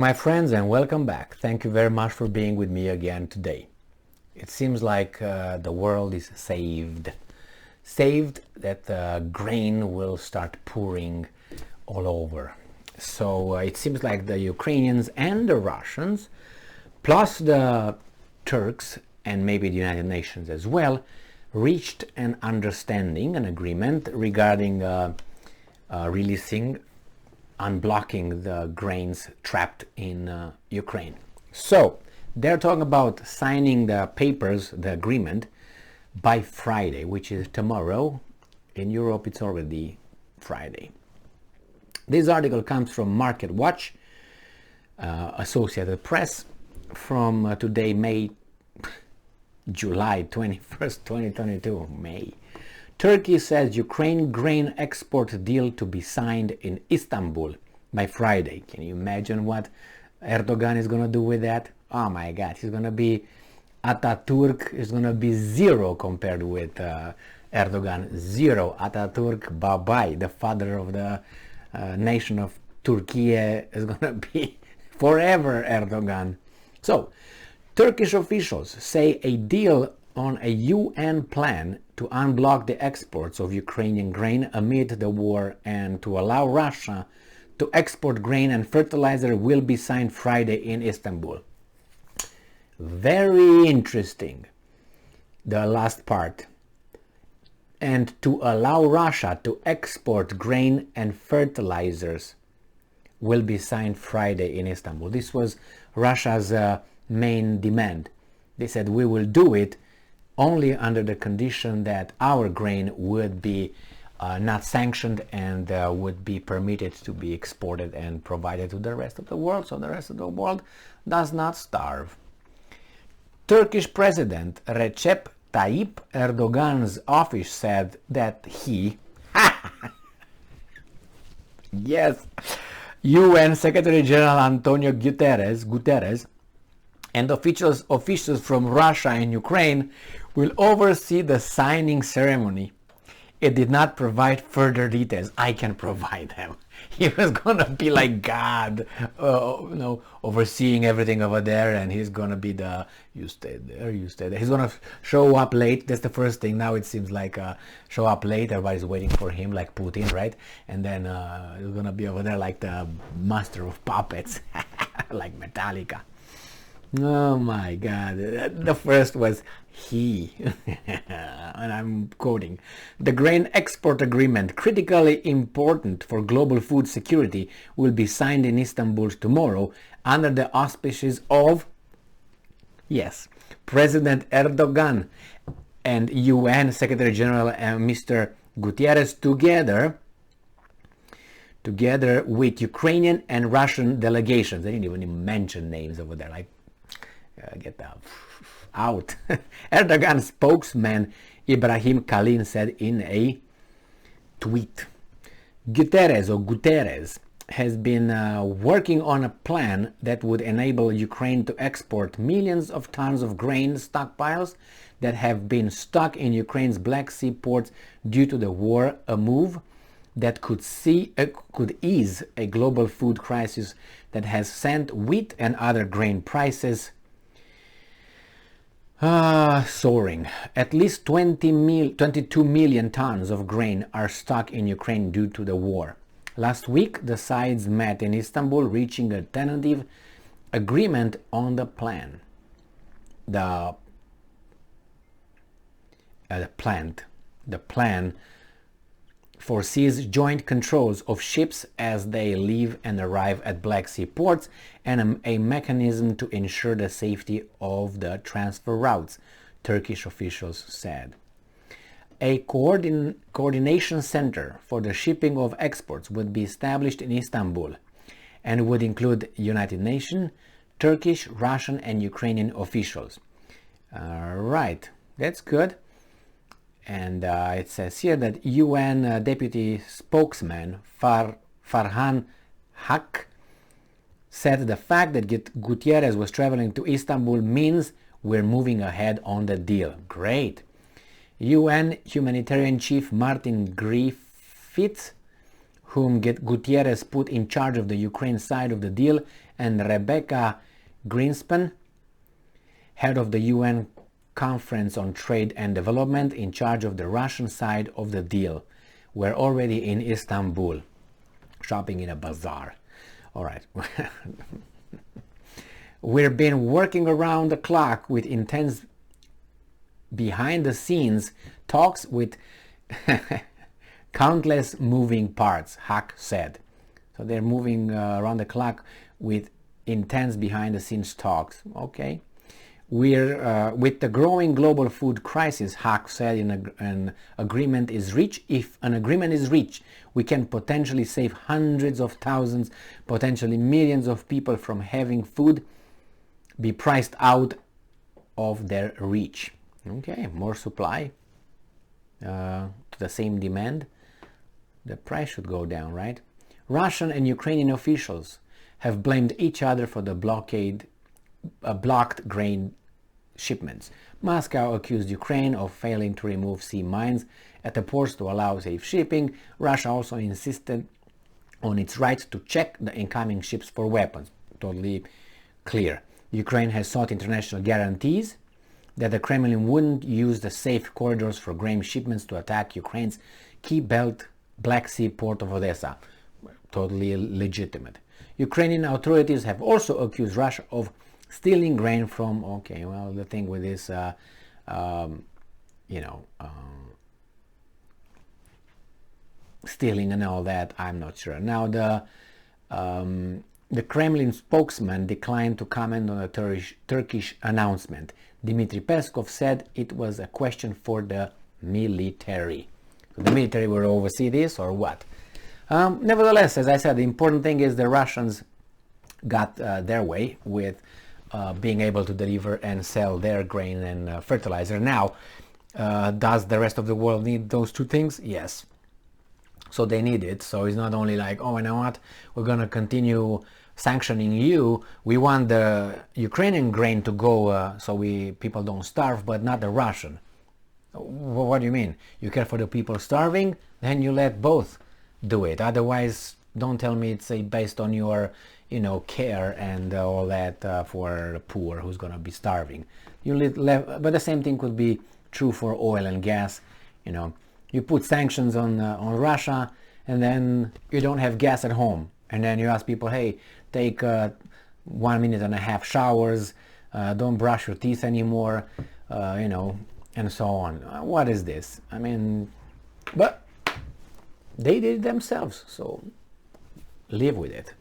My friends, and welcome back. Thank you very much for being with me again today. It seems like the world is saved. Saved that grain will start pouring all over. So it seems like the Ukrainians and the Russians, plus the Turks and maybe the United Nations as well, reached an understanding, an agreement regarding unblocking the grains trapped in Ukraine. So they're talking about signing the papers, the agreement, by Friday, which is tomorrow. In Europe, it's already Friday. This article comes from Market Watch, Associated Press, from today, July 21st, 2022, May. Turkey says Ukraine grain export deal to be signed in Istanbul by Friday. Can you imagine what Erdogan is going to do with that? Oh my God, he's going to be Ataturk is going to be zero compared with Erdogan. Zero. Ataturk, bye-bye. The father of the nation of Turkey is going to be forever Erdogan. So, Turkish officials say a deal on a UN plan to unblock the exports of Ukrainian grain amid the war and to allow Russia to export grain and fertilizer will be signed Friday in Istanbul. Very interesting, the last part. And to allow Russia to export grain and fertilizers will be signed Friday in Istanbul. This was Russia's main demand. They said we will do it only under the condition that our grain would be not sanctioned and would be permitted to be exported and provided to the rest of the world, so the rest of the world does not starve. Turkish President Recep Tayyip Erdogan's office said that he yes, UN Secretary General Antonio Guterres and officials from Russia and Ukraine will oversee the signing ceremony. It did not provide further details. I can provide them. He was gonna be like God, overseeing everything over there, and he's gonna be the you stayed there. He's gonna show up late. That's the first thing. Now it seems like show up late. Everybody's waiting for him, like Putin, right? And then he's gonna be over there like the master of puppets, like Metallica. Oh my God. The first was he, and I'm quoting, the grain export agreement, critically important for global food security, will be signed in Istanbul tomorrow under the auspices of, yes, President Erdogan and UN Secretary General Mr. Guterres together with Ukrainian and Russian delegations. They didn't even mention names over there, like get the out. Erdogan spokesman Ibrahim Kalin said in a tweet, Guterres has been working on a plan that would enable Ukraine to export millions of tons of grain stockpiles that have been stuck in Ukraine's Black Sea ports due to the war, a move that could ease a global food crisis that has sent wheat and other grain prices soaring. At least 22 million tons of grain are stuck in Ukraine due to the war. Last week, the sides met in Istanbul, reaching a tentative agreement on the plan. The plan foresees joint controls of ships as they leave and arrive at Black Sea ports and a mechanism to ensure the safety of the transfer routes, Turkish officials said. A coordination center for the shipping of exports would be established in Istanbul and would include United Nations, Turkish, Russian and Ukrainian officials. Right, that's good. And it says here that UN Deputy Spokesman Farhan Haq said the fact that Guterres was traveling to Istanbul means we're moving ahead on the deal. Great. UN humanitarian chief Martin Griffiths, whom Guterres put in charge of the Ukraine side of the deal and Rebecca Greenspan, head of the UN Conference on Trade and Development in charge of the Russian side of the deal, were already in Istanbul, shopping in a bazaar. All right. We've been working around the clock with intense behind-the-scenes talks with countless moving parts, Haq said. So they're moving around the clock with intense behind-the-scenes talks. Okay. We're with the growing global food crisis, Haq said, an agreement is reached. If an agreement is reached, we can potentially save hundreds of thousands, potentially millions of people from having food be priced out of their reach. Okay, more supply to the same demand. The price should go down, right? Russian and Ukrainian officials have blamed each other for the blocked grain shipments. Moscow accused Ukraine of failing to remove sea mines at the ports to allow safe shipping. Russia also insisted on its right to check the incoming ships for weapons. Totally clear. Ukraine has sought international guarantees that the Kremlin wouldn't use the safe corridors for grain shipments to attack Ukraine's key Black Sea port of Odessa. Totally legitimate. Ukrainian authorities have also accused Russia of stealing grain from, okay, well, the thing with this, stealing and all that, I'm not sure. Now, the Kremlin spokesman declined to comment on the Turkish announcement. Dmitry Peskov said it was a question for the military. So the military will oversee this, or what? Nevertheless, as I said, the important thing is the Russians got their way with being able to deliver and sell their grain and fertilizer. Now, does the rest of the world need those two things? Yes. So they need it. So it's not only like, oh, you know what, we're going to continue sanctioning you. We want the Ukrainian grain to go so people don't starve, but not the Russian. What do you mean? You care for the people starving? Then you let both do it. Otherwise, don't tell me it's based on your care and all that for the poor who's going to be starving. But the same thing could be true for oil and gas. You put sanctions on Russia, and then you don't have gas at home, and then you ask people, hey, take 1.5 minute showers, don't brush your teeth anymore, and so on. What is this? I mean, but they did it themselves, so live with it.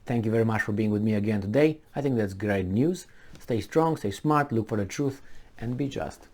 Thank you very much for being with me again today. I think that's great news. Stay strong, stay smart, look for the truth, and be just.